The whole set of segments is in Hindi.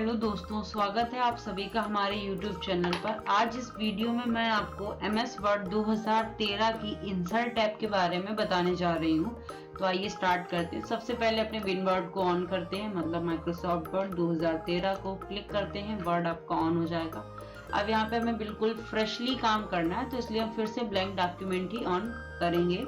हेलो दोस्तों, स्वागत है आप सभी का हमारे YouTube चैनल पर। आज इस वीडियो में मैं आपको MS वर्ड 2013 की इंसर्ट टैब के बारे में बताने जा रही हूँ। तो आइए स्टार्ट करते हैं। सबसे पहले अपने विन वर्ड को ऑन करते हैं, मतलब माइक्रोसॉफ्ट वर्ड 2013 को क्लिक करते हैं, वर्ड आपका ऑन हो जाएगा। अब यहाँ पे हमें बिल्कुल फ्रेशली काम करना है, तो इसलिए हम फिर से ब्लैंक डॉक्यूमेंट ही ऑन करेंगे।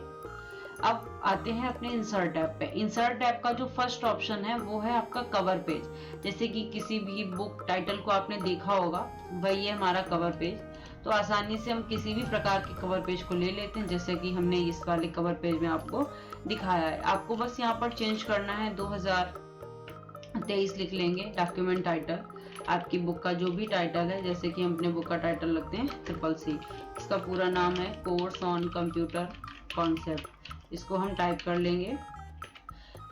अब आते हैं अपने इंसर्ट टैब पे। इंसर्ट टैब का जो फर्स्ट ऑप्शन है वो है आपका कवर पेज। जैसे कि किसी भी बुक टाइटल को आपने देखा होगा, वही है हमारा कवर पेज। तो आसानी से हम किसी भी प्रकार के कवर पेज को ले लेते हैं, जैसे कि हमने इस वाले कवर पेज में आपको दिखाया है। आपको बस यहाँ पर चेंज करना है 2023 लिख लेंगे। डॉक्यूमेंट टाइटल आपकी बुक का जो भी टाइटल है, जैसे कि हम अपने बुक का टाइटल रखते हैं CCC। इसका पूरा नाम है कोर्स ऑन कंप्यूटर कॉन्सेप्ट। इसको हम टाइप कर लेंगे।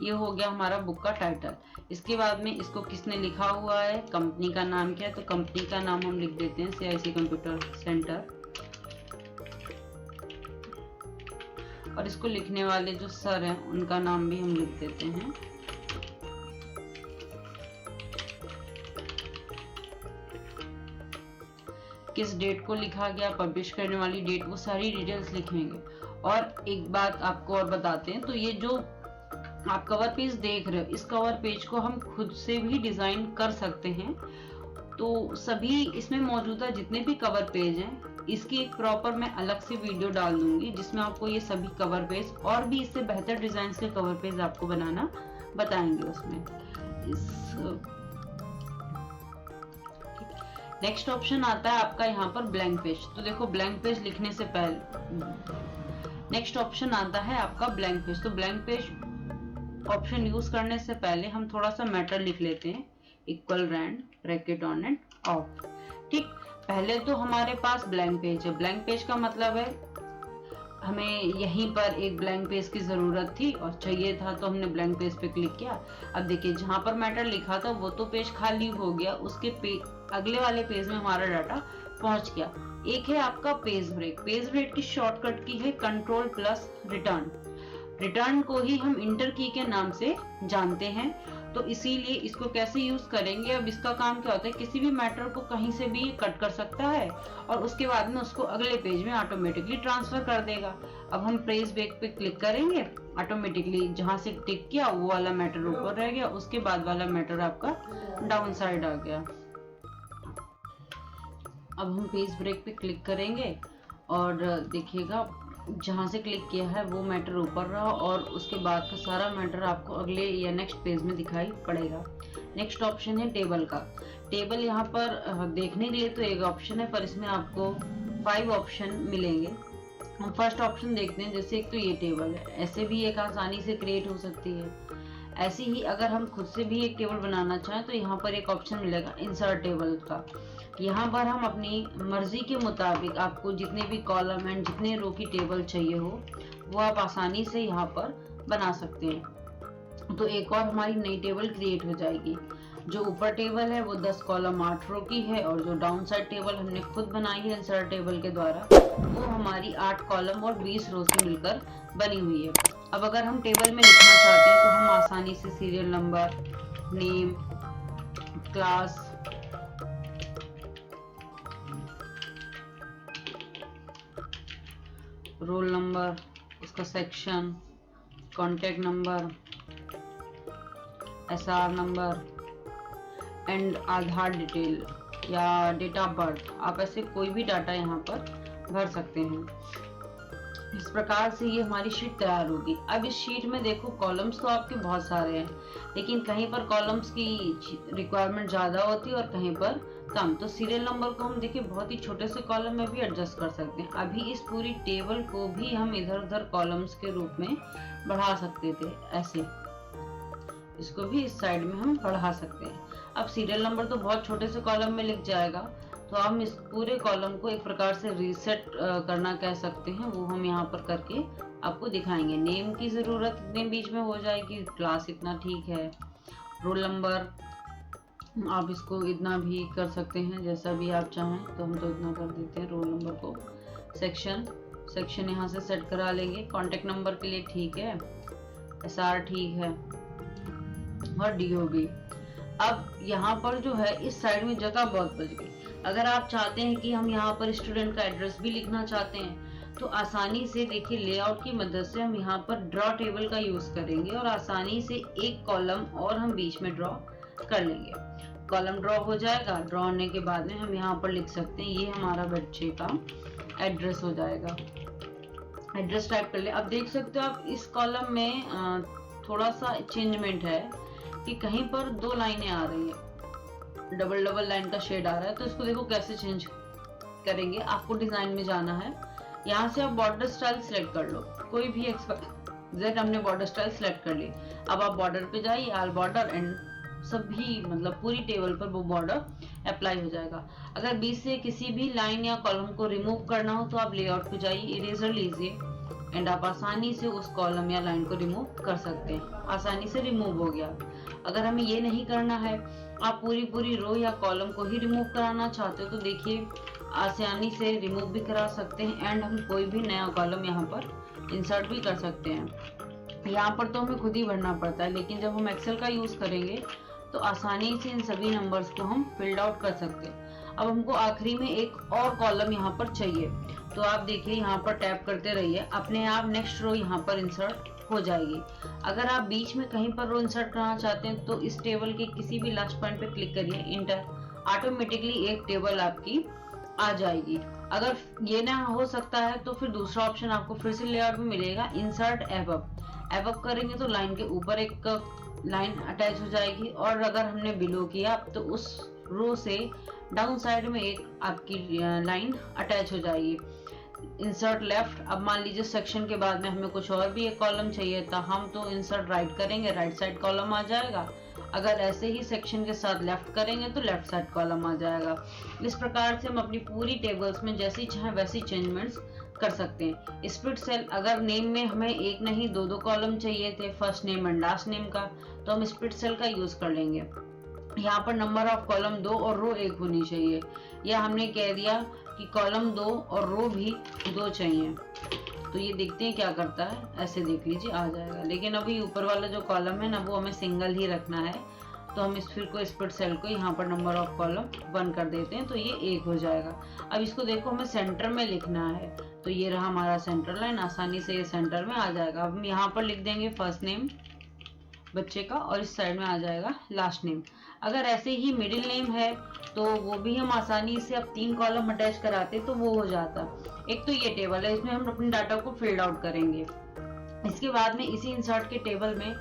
ये हो गया हमारा बुक का टाइटल। इसके बाद में इसको किसने लिखा हुआ है, कंपनी का नाम क्या है, तो कंपनी का नाम हम लिख देते हैं CIC कंप्यूटर सेंटर। और इसको लिखने वाले जो सर हैं उनका नाम भी हम लिख देते हैं। किस डेट को लिखा गया, पब्लिश करने वाली डेट, वो सारी डिटेल्स लिखेंगे। और एक बात आपको और बताते हैं, तो ये जो आप कवर पेज देख रहे हो, इस कवर पेज को हम खुद से भी डिजाइन कर सकते हैं। तो सभी इसमें मौजूदा जितने भी कवर पेज हैं, इसकी एक प्रॉपर मैं अलग से वीडियो डाल दूंगी, जिसमें आपको ये सभी कवर पेज और भी इससे बेहतर डिजाइन के कवर पेज आपको बनाना बताएंगे उसमें। नेक्स्ट ऑप्शन आता है आपका यहाँ पर ब्लैंक पेज। तो देखो, ब्लैंक पेज लिखने से पहले नेक्स्ट ऑप्शन आता है आपका ब्लैंक पेज। तो ब्लैंक पेज ऑप्शन यूज करने से पहले हम थोड़ा सा मैटर लिख लेते हैं, equal rand bracket on and off. ठीक, पहले तो हमारे पास ब्लैंक पेज है। ब्लैंक पेज का मतलब है हमें यहीं पर एक ब्लैंक पेज की जरूरत थी और चाहिए था, तो हमने ब्लैंक पेज पे क्लिक किया। अब देखिए, जहां पर मैटर लिखा था वो तो पेज खाली हो गया, उसके अगले वाले पेज में हमारा डाटा पहुंच गया। एक है आपका पेज ब्रेक। पेज ब्रेक की शॉर्टकट की है Ctrl+Return। रिटर्न को ही हम इंटर की के नाम से जानते हैं, तो इसीलिए इसको कैसे यूज करेंगे। अब इसका काम क्या होता है, किसी भी मैटर को कहीं से भी कट कर सकता है और उसके बाद में उसको अगले पेज में ऑटोमेटिकली ट्रांसफर कर देगा। अब हम पेज ब्रेक पे क्लिक करेंगे, ऑटोमेटिकली जहां से टिक किया वो वाला मैटर ऊपर रह गया, उसके बाद वाला मैटर आपका डाउन साइड आ गया। अब हम पेज ब्रेक पे क्लिक करेंगे और देखिएगा, जहां से क्लिक किया है वो मैटर ऊपर रहा और उसके बाद का सारा मैटर आपको अगले या नेक्स्ट पेज में दिखाई पड़ेगा। नेक्स्ट ऑप्शन है टेबल का। टेबल यहाँ पर देखने के लिए तो एक ऑप्शन है, पर इसमें आपको 5 ऑप्शन मिलेंगे। हम फर्स्ट ऑप्शन देखते हैं। जैसे एक तो ये टेबल है, ऐसे भी एक आसानी से क्रिएट हो सकती है। ऐसे ही अगर हम खुद से भी एक टेबल बनाना चाहें तो यहाँ पर एक ऑप्शन मिलेगा इंसर्ट टेबल का। यहाँ पर हम अपनी मर्जी के मुताबिक आपको जितने भी कॉलम एंड जितने रो की टेबल चाहिए हो, वो आप आसानी से यहाँ पर बना सकते हैं। तो एक और हमारी नई टेबल क्रिएट हो जाएगी। जो ऊपर टेबल है वो 10 कॉलम 8 रो की है, और जो डाउन साइड टेबल हमने खुद बनाई है इंसर्ट टेबल के द्वारा, वो हमारी 8 कॉलम और 20 रो से मिलकर बनी हुई है। अब अगर हम टेबल में लिखना चाहते हैं तो हम आसानी से serial number, name, class, roll number, उसका section, contact number, SR number and Aadhaar detail या डेट ऑफ बर्थ, आप ऐसे कोई भी डाटा यहाँ पर भर सकते हैं। इस प्रकार से ये हमारी शीट तैयार होगी। अब इस शीट में देखो, कॉलम्स तो आपके बहुत सारे हैं, लेकिन कहीं पर कॉलम्स की रिक्वायरमेंट ज़्यादा होती है और कहीं पर कम। तो सीरियल नंबर को हम देखिए बहुत ही छोटे से कॉलम में भी एडजस्ट कर सकते हैं। अभी इस पूरी टेबल को भी हम इधर उधर कॉलम्स के रूप में बढ़ा सकते थे, ऐसे इसको भी इस साइड में हम बढ़ा सकते हैं। अब सीरियल नंबर तो बहुत छोटे से कॉलम में लिख जाएगा, तो हम इस पूरे कॉलम को एक प्रकार से रीसेट करना कह सकते हैं, वो हम यहाँ पर करके आपको दिखाएंगे। नेम की ज़रूरत इतने बीच में हो जाएगी, क्लास इतना ठीक है, रोल नंबर आप इसको इतना भी कर सकते हैं, जैसा भी आप चाहें, तो हम तो इतना कर देते हैं रोल नंबर को। सेक्शन यहाँ से सेट करा लेंगे। कॉन्टेक्ट नंबर के लिए ठीक है, SR ठीक है, और DOB। अब यहाँ पर जो है इस साइड में जगह बहुत बच गई। अगर आप चाहते हैं कि हम यहाँ पर स्टूडेंट का एड्रेस भी लिखना चाहते हैं तो आसानी से देखिए लेआउट की मदद से हम यहाँ पर ड्रॉ टेबल का यूज करेंगे और आसानी से एक कॉलम और हम बीच में ड्रॉ कर लेंगे। कॉलम ड्रॉ हो जाएगा। ड्रॉ होने के बाद में हम यहाँ पर लिख सकते हैं ये हमारा बच्चे का एड्रेस हो जाएगा। एड्रेस टाइप कर ले। अब देख सकते हो आप इस कॉलम में थोड़ा सा चेंजमेंट है कि कहीं पर दो लाइनें आ रही है, डबल डबल लाइन का शेड आ रहा है। तो इसको देखो कैसे चेंज करेंगे। आपको डिजाइन में जाना है, यहाँ से आप बॉर्डर स्टाइल सिलेक्ट कर लो, कोई भी XYZ हमने बॉर्डर स्टाइल सिलेक्ट कर ली। अब आप बॉर्डर पे जाइए, ऑल बॉर्डर, एंड सभी मतलब पूरी टेबल पर वो बॉर्डर अप्लाई हो जाएगा। अगर बीच से किसी भी लाइन या कॉलम को रिमूव करना हो तो आप लेआउट पे जाइए, इरेजर लीजिए एंड आप आसानी से उस कॉलम या लाइन को रिमूव कर सकते हैं। आसानी से रिमूव हो गया। अगर हमें ये नहीं करना है, आप पूरी रो या कॉलम को ही रिमूव कराना चाहते हो तो देखिए आसानी से रिमूव भी करा सकते हैं एंड हम कोई भी नया कॉलम यहाँ पर इंसर्ट भी कर सकते हैं। यहाँ पर तो हमें खुद ही भरना पड़ता है, लेकिन जब हम एक्सेल का यूज करेंगे तो आसानी से इन सभी नंबर्स को हम फिल्ड आउट कर सकते हैं। अब हमको आखिरी में एक और कॉलम यहाँ पर चाहिए, तो आप देखिए यहाँ पर टैप करते रहिए, अपने आप नेक्स्ट रो यहाँ पर इंसर्ट हो जाएगी। अगर आप बीच में कहीं पर रो इंसर्ट करना चाहते हैं तो इस टेबल के किसी भी लास्ट पॉइंट पे क्लिक करिए, इंटर, ऑटोमेटिकली एक टेबल आपकी आ जाएगी। अगर ये ना हो सकता है तो फिर दूसरा ऑप्शन आपको फिर से लेआउट में मिलेगा, इंसर्ट एबव करेंगे तो लाइन के ऊपर एक लाइन अटैच हो जाएगी और अगर हमने बिलो किया तो उस रो से डाउन साइड में एक आपकी लाइन अटैच हो जाएगी। इंसर्ट लेफ्ट, अब मान लीजिए सेक्शन के बाद में हमें कुछ और भी एक कॉलम चाहिए था, हम तो इंसर्ट राइट करेंगे, राइट साइड कॉलम आ जाएगा। अगर ऐसे ही सेक्शन के साथ लेफ्ट करेंगे तो लेफ्ट साइड कॉलम आ जाएगा। इस प्रकार से हम अपनी पूरी टेबल्स में जैसी चाहे वैसी चेंजमेंट्स कर सकते हैं। स्प्लिट सेल, अगर नेम में हमें एक नहीं दो कॉलम चाहिए थे, first name and last name का, तो हम स्प्लिट सेल का यूज कर लेंगे। यहाँ पर नंबर ऑफ कॉलम 2 और रो 1 होनी चाहिए, या हमने कह दिया कि कॉलम 2 और रो भी 2 चाहिए। तो ये देखते हैं क्या करता है, ऐसे देख लीजिए आ जाएगा। लेकिन अभी ऊपर वाला जो कॉलम है ना वो हमें सिंगल ही रखना है, तो हम इस फिर को स्प्लिट सेल को यहाँ पर नंबर ऑफ कॉलम 1 कर देते हैं तो ये 1 हो जाएगा। अब इसको देखो हमें सेंटर में लिखना है, तो ये रहा हमारा सेंटर लाइन, आसानी से ये सेंटर में आ जाएगा। अब हम यहाँ पर लिख देंगे फर्स्ट नेम बच्चे का और इस साइड में आ जाएगा लास्ट नेम। अगर ऐसे ही मिडिल नेम है तो वो भी हम आसानी से अब 3 कॉलम अटैच कराते तो वो हो जाता। एक तो ये टेबल है, इसमें हम अपने डाटा को फिल्ड आउट करेंगे। इसके बाद में इसी इंसर्ट के टेबल में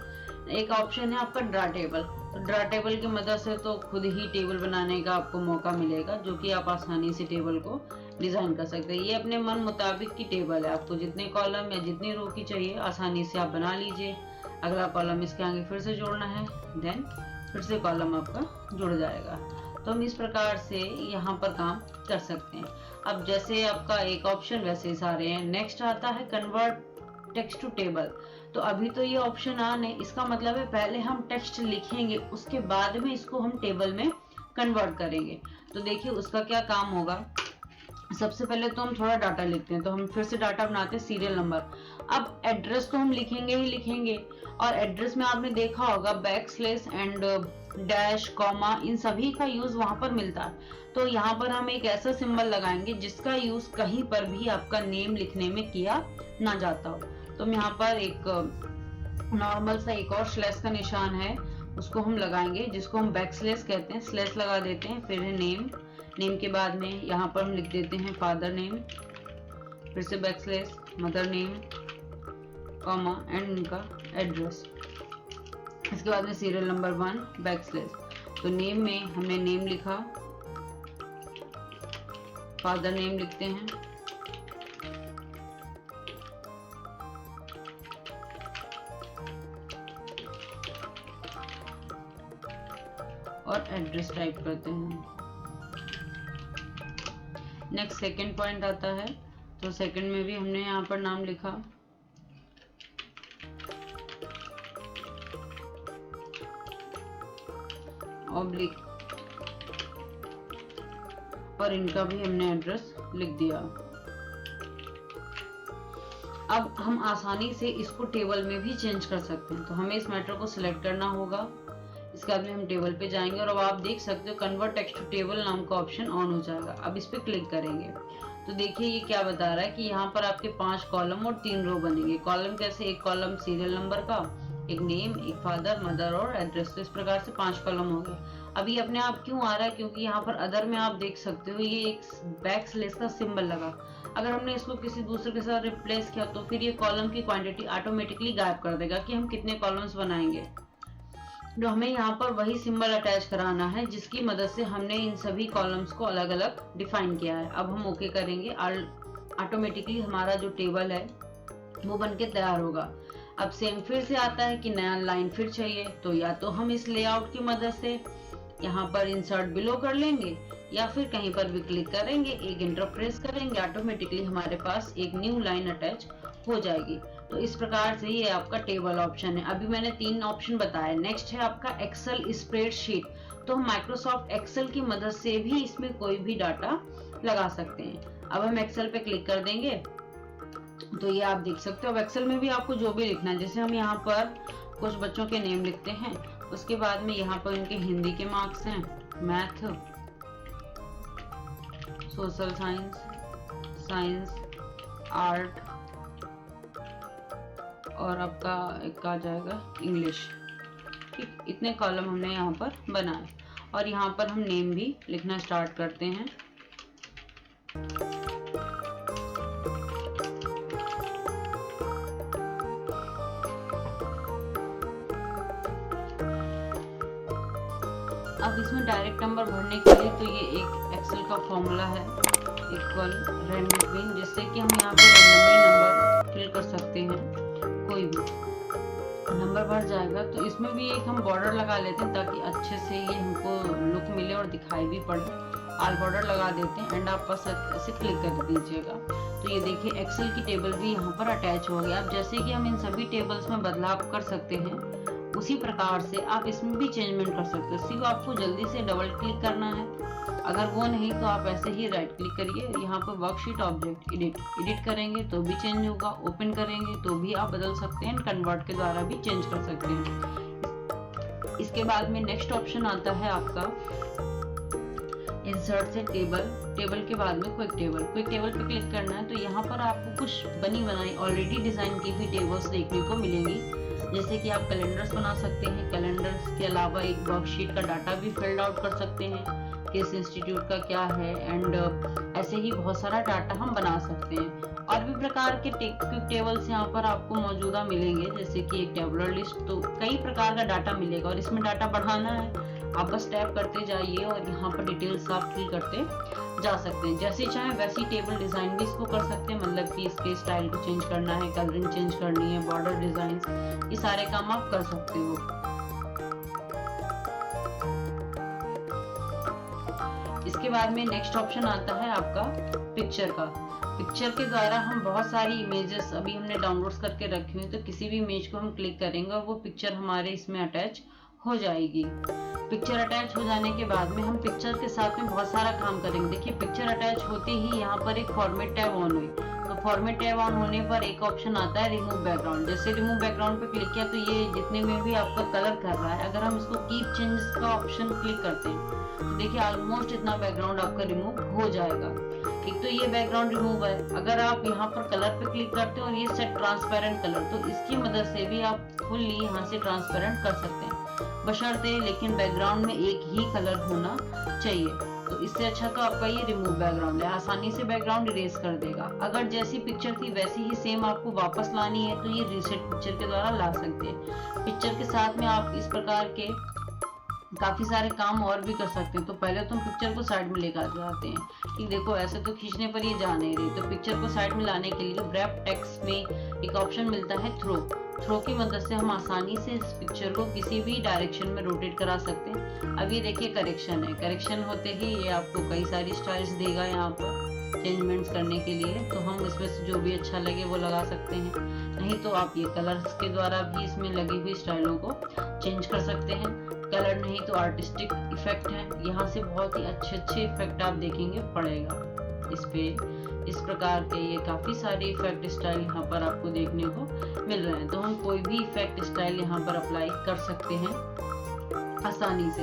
एक ऑप्शन है आपका ड्रा टेबल। तो ड्रा टेबल की मदद से तो खुद ही टेबल बनाने का आपको मौका मिलेगा, जो कि आप आसानी से टेबल को डिजाइन कर सकते हैं। ये अपने मन मुताबिक की टेबल है, आपको जितने कॉलम या जितनी रो की चाहिए आसानी से आप बना लीजिए। अगला कॉलम इसके आगे फिर से जोड़ना है, देन फिर से कॉलम आपका जुड़ जाएगा। तो हम इस प्रकार से यहाँ पर काम कर सकते हैं। अब जैसे आपका एक ऑप्शन वैसे सारे हैं। नेक्स्ट आता है कन्वर्ट टेक्स्ट टू टेबल। तो अभी तो ये ऑप्शन ऑन है, इसका मतलब है पहले हम टेक्स्ट लिखेंगे उसके बाद में इसको हम टेबल में कन्वर्ट करेंगे। तो देखिए उसका क्या काम होगा। सबसे पहले तो हम थोड़ा डाटा लिखते हैं, तो हम फिर से डाटा बनाते हैं, सीरियल नंबर। अब एड्रेस तो हम लिखेंगे ही लिखेंगे, और एड्रेस में आपने देखा होगा backslash and dash comma in सभी का यूज वहां पर मिलता है। तो यहाँ पर हम एक ऐसा सिंबल लगाएंगे जिसका यूज कहीं पर भी आपका नेम लिखने में किया ना जाता हो। तो हम यहाँ पर एक नॉर्मल सा एक और स्लैश का निशान है उसको हम लगाएंगे, जिसको हम बैकस्लैश कहते हैं। स्लैश लगा देते हैं, फिर है नेम, नेम के बाद में यहाँ पर हम लिख देते हैं फादर नेम, फिर से backslash, mother name, comma and उनका एड्रेस। इसके बाद में सीरियल नंबर 1 बैकस्लैश। तो नेम में हमने नेम लिखा, फादर नेम लिखते हैं, और एड्रेस टाइप करते हैं। नेक्स्ट सेकंड पॉइंट आता है, तो सेकंड में भी हमने यहाँ पर नाम लिखा, ऑब्लिक, और इनका भी हमने एड्रेस लिख दिया। अब हम आसानी से इसको टेबल में भी चेंज कर सकते हैं। तो हमें इस मैटर को सिलेक्ट करना होगा, इसके बाद में हम टेबल पे जाएंगे और अब आप देख सकते हो कन्वर्ट टेक्स्ट टू टेबल नाम का ऑप्शन ऑन हो जाएगा। अब इस पर क्लिक करेंगे तो देखिए ये क्या बता रहा है कि यहाँ पर आपके 5 कॉलम और 3 रो बनेंगे। कॉलम कैसे, एक कॉलम सीरियल नंबर का, एक नेम, एक फादर, मदर और एड्रेस। तो इस प्रकार से 5 कॉलम हो गए। अब ये अपने आप क्यों आ रहा है, क्योंकि यहाँ पर अदर में आप देख सकते हो ये एक बैक स्लेश का सिंबल लगा। अगर हमने इसको किसी दूसरे के साथ रिप्लेस किया तो फिर ये कॉलम की क्वांटिटी ऑटोमेटिकली गायब कर देगा कि हम कितने कॉलम्स बनाएंगे। तो हमें यहाँ पर वही सिंबल अटैच कराना है जिसकी मदद से हमने इन सभी कॉलम्स को अलग अलग डिफाइन किया है। अब हम ओके करेंगे, ऑटोमेटिकली हमारा जो टेबल है वो बनके तैयार होगा। अब सेम फिर से आता है कि नया लाइन फिर चाहिए, तो या तो हम इस लेआउट की मदद से यहाँ पर इंसर्ट बिलो कर लेंगे या फिर कहीं पर भी क्लिक करेंगे, एक एंटर प्रेस करेंगे, ऑटोमेटिकली हमारे पास एक न्यू लाइन अटैच हो जाएगी। तो इस प्रकार से ये आपका टेबल ऑप्शन है। अभी मैंने 3 ऑप्शन बताए। नेक्स्ट है आपका एक्सेल स्प्रेडशीट। तो हम माइक्रोसॉफ्ट एक्सेल की मदद से भी इसमें कोई भी डाटा लगा सकते हैं। अब हम एक्सेल पे क्लिक कर देंगे तो ये आप देख सकते हो। अब एक्सेल में भी आपको जो भी लिखना है, जैसे हम यहाँ पर कुछ बच्चों के नेम लिखते हैं, उसके बाद में यहाँ पर उनके हिंदी के मार्क्स हैं, मैथ, सोशल साइंस, आर्ट और आपका एक आ जाएगा इंग्लिश। ठीक, इतने कॉलम हमने यहाँ पर बनाए और यहाँ पर हम नेम भी लिखना स्टार्ट करते हैं। अब इसमें डायरेक्ट नंबर भरने के लिए तो ये एक एक्सेल का फॉर्मूला है, इक्वल रैंडम, जिससे कि हम यहाँ पे रैंडमली नंबर फिल कर सकते हैं, कोई भी नंबर भर जाएगा। तो इसमें भी एक हम बॉर्डर लगा लेते हैं ताकि अच्छे से ये हमको लुक मिले और दिखाई भी पड़े। ऑल बॉर्डर लगा देते हैं एंड आप बस ऐसे क्लिक कर दीजिएगा। तो ये देखिए एक्सेल की टेबल भी यहाँ पर अटैच हो गया। अब जैसे कि हम इन सभी टेबल्स में बदलाव कर सकते हैं, उसी प्रकार से आप इसमें भी चेंजमेंट कर सकते हो। सिर्फ आपको जल्दी से डबल क्लिक करना है, अगर वो नहीं तो आप ऐसे ही राइट क्लिक करिए, यहाँ पर वर्कशीट ऑब्जेक्ट एडिट करेंगे तो भी चेंज होगा, ओपन करेंगे तो भी आप बदल सकते हैं, कन्वर्ट के द्वारा भी चेंज कर सकते हैं। इसके बाद में नेक्स्ट ऑप्शन आता है आपका इंसर्ट से टेबल के बाद में क्विक टेबल पे क्लिक करना है। तो यहाँ पर आपको कुछ बनी बनाई ऑलरेडी डिजाइन की हुई टेबल्स देखने को मिलेंगी, जैसे कि आप कैलेंडर्स बना सकते हैं। कैलेंडर्स के अलावा एक वर्कशीट का डाटा भी फिल्ड आउट कर सकते हैं, किस इंस्टीट्यूट का क्या है, एंड ऐसे ही बहुत सारा डाटा हम बना सकते हैं। और भी प्रकार के क्विक टेबल्स यहाँ पर आपको मौजूदा मिलेंगे, जैसे कि एक टेबुलर लिस्ट। तो कई प्रकार का डाटा मिलेगा और इसमें डाटा बढ़ाना है आप बस टैप करते जाइए और यहाँ पर डिटेल्स आप फिल करते जा सकते हैं। जैसे चाहे वैसी टेबल डिजाइन भी इसको कर सकते हैं, मतलब कि इसके स्टाइल को चेंज करना है, कलरिंग चेंज करनी है, बॉर्डर डिजाइन, ये सारे काम आप कर सकते हो। इसके बाद में नेक्स्ट ऑप्शन आता है आपका पिक्चर का। पिक्चर के द्वारा हम बहुत सारी इमेजेस अभी हमने डाउनलोड करके रखी हुई, तो किसी भी इमेज को हम क्लिक करेंगे और वो पिक्चर हमारे इसमें अटैच हो जाएगी। पिक्चर अटैच हो जाने के बाद में हम पिक्चर के साथ में बहुत सारा काम करेंगे। देखिए पिक्चर अटैच होते ही यहाँ पर एक फॉर्मेट टैब ऑन हुई, तो फॉर्मेट टैब ऑन होने पर एक ऑप्शन आता है रिमूव बैकग्राउंड। जैसे रिमूव बैकग्राउंड पे क्लिक किया तो ये जितने में भी आपका कलर कर रहा है, अगर हम इसको कीप चेंजेस का ऑप्शन क्लिक करते हैं तो देखिए ऑलमोस्ट इतना बैकग्राउंड आपका रिमूव हो जाएगा। एक तो ये बैकग्राउंड रिमूव है। अगर आप यहाँ पर कलर पे क्लिक करते हो और ये सेट ट्रांसपेरेंट कलर, तो इसकी मदद से भी आप फुल्ली यहाँ से ट्रांसपेरेंट कर सकते हैं, बशर्ते लेकिन बैकग्राउंड में एक ही कलर होना चाहिए। तो इससे अच्छा तो आपका ये रिमूव बैकग्राउंड है, आसानी से बैकग्राउंड इरेज कर देगा। अगर जैसी पिक्चर थी वैसी ही सेम आपको वापस लानी है तो ये रीसेट पिक्चर के द्वारा ला सकते हैं। पिक्चर के साथ में आप इस प्रकार के काफी सारे काम और भी कर सकते हैं। तो पहले तो हम पिक्चर को साइड में लेकर जाते हैं कि देखो ऐसे तो खींचने पर ये जा नहीं रही, तो पिक्चर को साइड में लाने के लिए रैप टेक्स्ट में एक ऑप्शन मिलता है थ्रो की मदद से हम आसानी से इस पिक्चर को किसी भी डायरेक्शन में रोटेट करा सकते हैं। अब ये देखिए करेक्शन है, करेक्शन होते ही ये आपको कई सारी स्टाइल्स देगा यहाँ पर चेंजमेंट्स करने के लिए। तो हम इसमें से जो भी अच्छा लगे वो लगा सकते हैं, नहीं तो आप ये कलर्स के द्वारा भी इसमें लगी हुई स्टाइलों को चेंज कर सकते हैं। कलर नहीं तो आर्टिस्टिक इफेक्ट है, यहाँ से बहुत ही अच्छे इफेक्ट आप देखेंगे पड़ेगा इस पे। इस प्रकार के ये काफी सारे इफेक्ट स्टाइल यहाँ पर आपको देखने को मिल रहे हैं। तो हम कोई भी इफेक्ट स्टाइल यहाँ पर अप्लाई कर सकते हैं। आसानी से।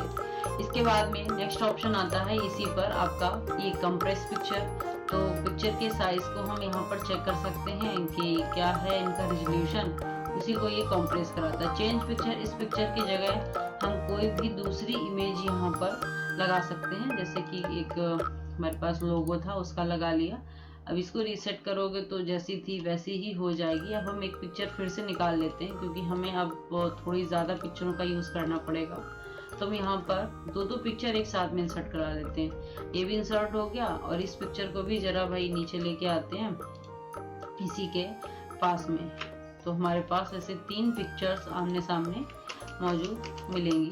इसके बाद में नेक्स्ट ऑप्शन आता है इसी पर आपका ये कंप्रेस पिक्चर। तो पिक्चर के साइज को हम यहाँ पर चेक कर सकते हैं कि क्या है इनका रेजोल्यूशन, उसी को ये कंप्रेस कराता है। चेंज पिक्चर, इस पिक्चर की जगह हम कोई भी दूसरी इमेज यहाँ पर लगा सकते हैं, जैसे कि एक हमारे पास लोगो था उसका लगा लिया। अब इसको रीसेट करोगे तो जैसी थी वैसी ही हो जाएगी। अब हम एक पिक्चर फिर से निकाल लेते हैं क्योंकि हमें अब थोड़ी ज़्यादा पिक्चरों का यूज़ करना पड़ेगा। तो हम यहाँ पर दो पिक्चर एक साथ में इंसर्ट करा लेते हैं। ये भी इंसर्ट हो गया और इस पिक्चर को भी जरा भाई नीचे लेके आते हैं इसी के पास में। तो हमारे पास ऐसे 3 पिक्चर्स आमने सामने मौजूद मिलेंगी।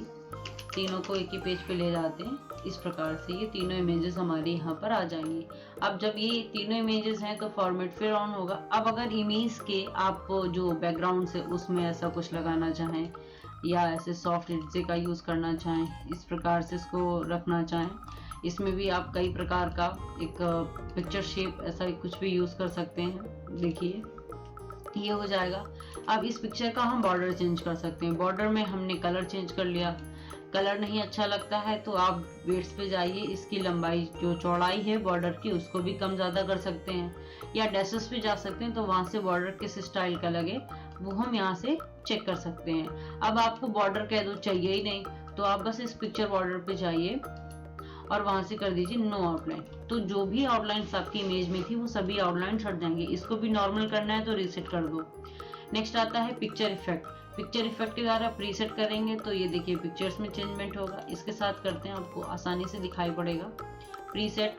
तीनों को एक ही पेज पे ले जाते हैं। इस प्रकार से ये तीनों इमेजेस हमारे यहाँ पर आ जाएंगी। अब जब ये तीनों इमेजेस हैं तो फॉर्मेट फिर ऑन होगा। अब अगर इमेज के आप जो बैकग्राउंड से उसमें ऐसा कुछ लगाना चाहें या ऐसे सॉफ्ट एडजे का यूज़ करना चाहें, इस प्रकार से इसको रखना चाहें, इसमें भी आप कई प्रकार का एक पिक्चर शेप ऐसा कुछ भी यूज़ कर सकते हैं। देखिए ये हो जाएगा। अब इस पिक्चर का हम बॉर्डर चेंज कर सकते हैं। बॉर्डर में हमने कलर चेंज कर लिया। कलर नहीं अच्छा लगता है तो आप वेट्स पे जाइए, इसकी लंबाई जो चौड़ाई है बॉर्डर की उसको भी कम ज़्यादा कर सकते हैं, या डेसेस पे जा सकते हैं तो वहाँ से बॉर्डर किस स्टाइल का लगे वो हम यहाँ से चेक कर सकते हैं। अब आपको बॉर्डर कह दो चाहिए ही नहीं तो आप बस इस पिक्चर बॉर्डर पे जाइए और वहां से कर दीजिए नो आउटलाइन। तो जो भी आउटलाइंस आपकी इमेज में थी वो सभी आउटलाइन हट जाएंगे। इसको भी नॉर्मल करना है तो रीसेट कर दो। नेक्स्ट आता है पिक्चर इफेक्ट। पिक्चर इफेक्ट के द्वारा आप रीसेट करेंगे तो ये देखिए पिक्चर्स में चेंजमेंट होगा। इसके साथ करते हैं, आपको आसानी से दिखाई पड़ेगा। प्रीसेट,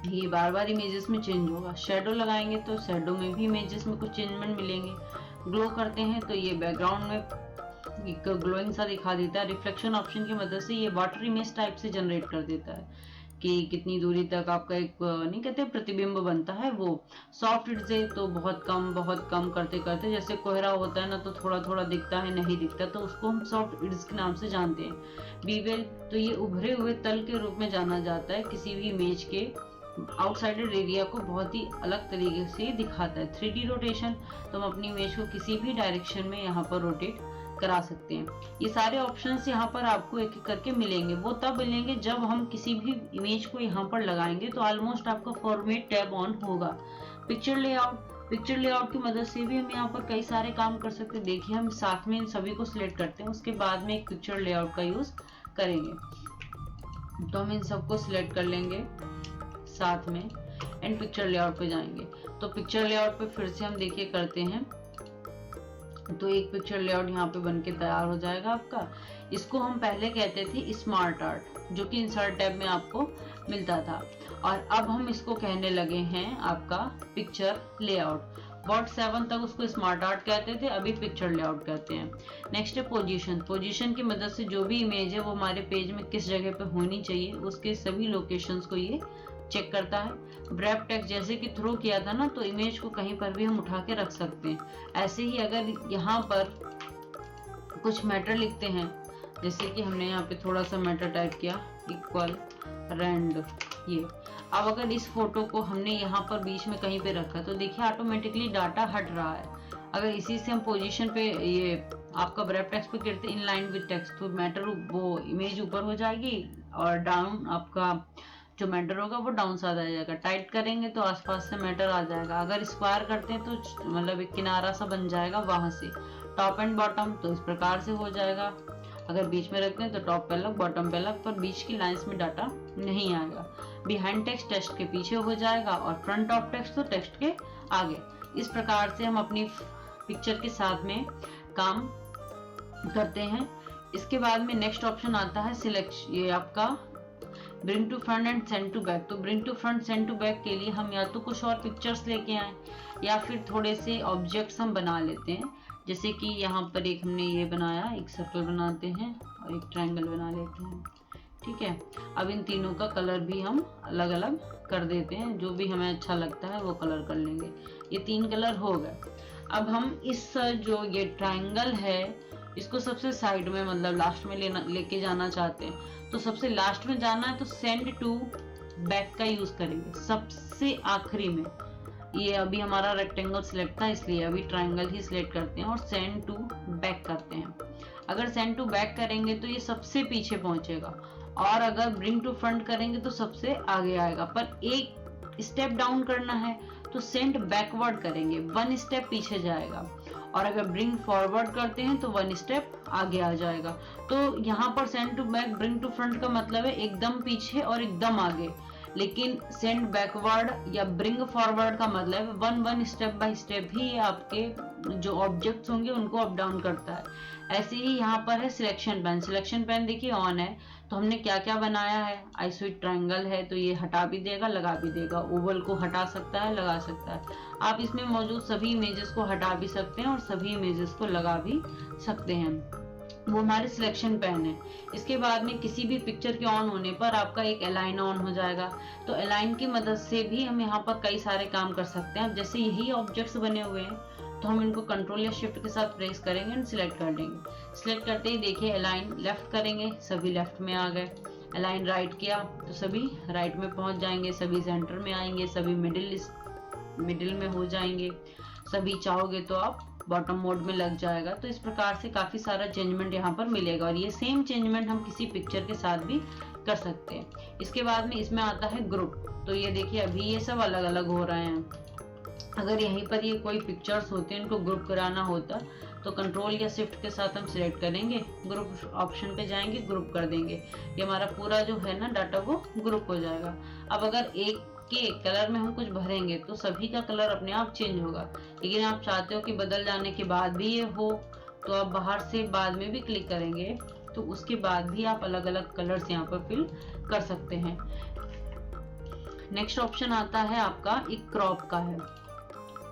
ये बार बार इमेजेस में चेंज होगा। शेडो लगाएंगे तो शेडो में भी इमेजेस में कुछ चेंजमेंट मिलेंगे। ग्लो करते हैं तो ये बैकग्राउंड में एक ग्लोइंग सा दिखा देता है। रिफ्लेक्शन ऑप्शन की मदद से ये वाटर इमेज टाइप से जनरेट कर देता है कि कितनी दूरी तक आपका एक नहीं कहते प्रतिबिंब बनता है। वो सॉफ्ट से तो बहुत कम करते करते, जैसे कोहरा होता है ना तो थोड़ा थोड़ा दिखता है, नहीं दिखता, तो उसको हम सॉफ्ट इड्स के नाम से जानते हैं। बीवेल, तो ये उभरे हुए तल के रूप में जाना जाता है, किसी भी इमेज के आउटसाइडेड एरिया को बहुत ही अलग तरीके से दिखाता है। 3D रोटेशन, तो हम अपनी इमेज को किसी भी डायरेक्शन में यहाँ पर रोटेट करा सकते हैं। ये सारे ऑप्शंस यहाँ पर आपको एक एक करके मिलेंगे। वो तब मिलेंगे जब हम किसी भी इमेज को यहाँ पर लगाएंगे तो ऑलमोस्ट आपका फॉर्मेट टैब ऑन होगा। पिक्चर लेआउट की मदद से भी हम यहाँ पर कई सारे काम कर सकते हैं। देखिए हम साथ में इन सभी को सिलेक्ट करते हैं, उसके बाद में एक पिक्चर लेआउट का यूज करेंगे। तो हम इन सबको सिलेक्ट कर लेंगे साथ में एंड पिक्चर लेआउट पे जाएंगे। तो पिक्चर लेआउट पे फिर से हम देखिए करते हैं तो एक पिक्चर लेआउट यहाँ पे बनके तैयार हो जाएगा आपका। इसको हम पहले कहते थे स्मार्ट आर्ट, जो कि इंसर्ट टैब में आपको मिलता था, और अब हम इसको कहने लगे हैं आपका पिक्चर लेआउट। वर्ड 7 तक उसको स्मार्ट आर्ट कहते थे, अभी पिक्चर लेआउट कहते हैं। नेक्स्ट है पोजीशन की मदद से जो भी इमेज है वो हमारे पेज में किस जगह पे होनी चाहिए उसके सभी लोकेशंस को ये चेक करता है। ब्रैप टेक्स्ट, जैसे कि थ्रो किया था ना तो इमेज को कहीं पर भी हम उठा के रख सकते हैं। ऐसे ही अगर यहाँ पर कुछ मैटर लिखते हैं, जैसे कि हमने यहाँ पे थोड़ा सा मैटर टाइप किया इक्वल रैंड, ये अब अगर इस फोटो को हमने यहाँ पर बीच में कहीं पे रखा तो देखिए ऑटोमेटिकली डाटा हट रहा है। अगर इसी से हम पोजीशन पे ये आपका ब्रैप टेक्स्ट पे करते इन लाइन विद टेक्स्ट तो मैटर वो इमेज ऊपर हो जाएगी और डाउन आपका जो मैटर होगा वो डाउन साइड आ जाएगा। टाइट करेंगे तो आसपास से मैटर आ जाएगा। अगर स्क्वायर करते हैं तो मतलब एक किनारा सा बन जाएगा वहां से। टॉप एंड बॉटम तो इस प्रकार से हो जाएगा। अगर बीच में रखते हैं तो टॉप पे अलग बॉटम पे अलग, पर बीच की लाइंस में डाटा नहीं आएगा। बिहाइंड टेक्स्ट टेक्स्ट के पीछे हो जाएगा और फ्रंट ऑफ टेक्स्ट तो टेक्स्ट के आगे। इस प्रकार से हम अपनी पिक्चर के साथ में काम करते हैं। इसके बाद में नेक्स्ट ऑप्शन आता है सिलेक्ट, ये आपका bring to front and send to back. तो bring to front send to back के लिए हम या तो कुछ और पिक्चर्स लेके आए या फिर थोड़े से ऑब्जेक्ट्स हम बना लेते हैं। जैसे कि यहाँ पर एक हमने ये बनाया, एक सर्कल बनाते हैं और एक ट्रायंगल बना लेते हैं, ठीक है। अब इन तीनों का कलर भी हम अलग अलग कर देते हैं, जो भी हमें अच्छा लगता है वो कलर कर लेंगे। ये 3 कलर हो गए। अब हम इस जो ये ट्रायंगल है इसको सबसे साइड में मतलब लास्ट में लेके जाना चाहते हैं। तो सबसे लास्ट में जाना है तो सेंड टू बैक का यूज करेंगे, सबसे आखिरी में। ये अभी हमारा रेक्टेंगल सिलेक्ट था इसलिए अभी ट्रायंगल ही सिलेक्ट करते हैं और सेंड टू बैक करते हैं। अगर सेंड टू बैक करेंगे तो ये सबसे पीछे पहुंचेगा, और अगर ब्रिंग टू फ्रंट करेंगे तो सबसे आगे आएगा। पर एक स्टेप डाउन करना है तो सेंड बैकवर्ड करेंगे, 1 स्टेप पीछे जाएगा, और अगर ब्रिंग फॉरवर्ड करते हैं तो 1 स्टेप आगे आ जाएगा। तो यहाँ पर send to back, bring to front का मतलब है एकदम पीछे और एकदम आगे, लेकिन सेंड बैकवर्ड या ब्रिंग फॉरवर्ड का मतलब वन स्टेप बाय स्टेप ही आपके जो ऑब्जेक्ट्स होंगे उनको अप डाउन करता है। ऐसे ही यहाँ पर है सिलेक्शन पेन। सिलेक्शन पेन देखिए ऑन है, तो हमने क्या क्या बनाया है, आइसोइड ट्रायंगल है तो ये हटा भी देगा लगा भी देगा, ओवल को हटा सकता है लगा सकता है। आप इसमें मौजूद सभी इमेजेस को हटा भी सकते हैं और सभी इमेजेस को लगा भी सकते हैं। वो हमारे सिलेक्शन पेन है। इसके बाद में किसी भी पिक्चर के ऑन होने पर आपका एक अलाइन ऑन हो जाएगा, तो अलाइन की मदद से भी हम यहाँ पर कई सारे काम कर सकते हैं। जैसे यही ऑब्जेक्ट्स बने हुए हैं तो हम इनको कंट्रोल या शिफ्ट के साथ प्रेस करेंगे एंड सिलेक्ट कर देंगे। सिलेक्ट करते ही देखिए अलाइन लेफ्ट करेंगे, सभी लेफ्ट में आ गए। अलाइन राइट किया तो सभी राइट में पहुंच जाएंगे, सभी सेंटर में आएंगे, सभी मिडिल में हो जाएंगे, सभी चाहोगे तो आप बॉटम मोड में लग जाएगा। तो इस प्रकार से काफी सारा चेंजमेंट यहाँ पर मिलेगा, और ये सेम चेंजमेंट हम किसी पिक्चर के साथ भी कर सकते हैं। इसके बाद में इसमें आता है ग्रुप। तो ये देखिए अभी ये सब अलग अलग हो रहे हैं। अगर यहीं पर ये कोई पिक्चर्स होते हैं इनको ग्रुप कराना होता तो कंट्रोल या शिफ्ट के साथ हम सिलेक्ट करेंगे, ग्रुप ऑप्शन पे जाएंगे, ग्रुप कर देंगे, ये हमारा पूरा जो है ना डाटा वो ग्रुप हो जाएगा। अब अगर एक के कलर में हम कुछ भरेंगे तो सभी का कलर अपने आप चेंज होगा, लेकिन आप चाहते हो कि बदल जाने के बाद भी ये हो तो आप बाहर से बाद में भी क्लिक करेंगे तो उसके बाद भी आप अलग अलग कलर्स यहाँ पर फिल कर सकते हैं। नेक्स्ट ऑप्शन आता है आपका एक क्रॉप का है।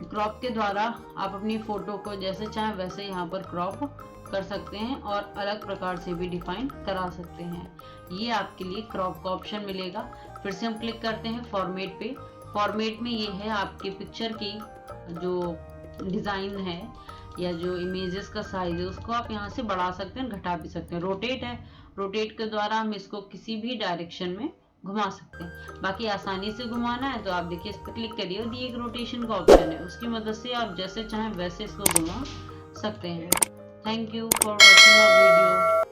क्रॉप के द्वारा आप अपनी फोटो को जैसे चाहें वैसे यहाँ पर क्रॉप कर सकते हैं और अलग प्रकार से भी डिफाइन करा सकते हैं। ये आपके लिए क्रॉप का ऑप्शन मिलेगा। फिर से हम क्लिक करते हैं फॉर्मेट पे। फॉर्मेट में ये है आपके पिक्चर की जो डिज़ाइन है या जो इमेजेस का साइज है उसको आप यहाँ से बढ़ा सकते हैं, घटा भी सकते हैं। रोटेट है, रोटेट के द्वारा हम इसको किसी भी डायरेक्शन में घुमा सकते हैं। बाकी आसानी से घुमाना है तो आप देखिए इस पर क्लिक करिए और ये एक रोटेशन का ऑप्शन है, उसकी मदद से आप जैसे चाहें वैसे इसको घुमा सकते हैं। Thank you for watching our video.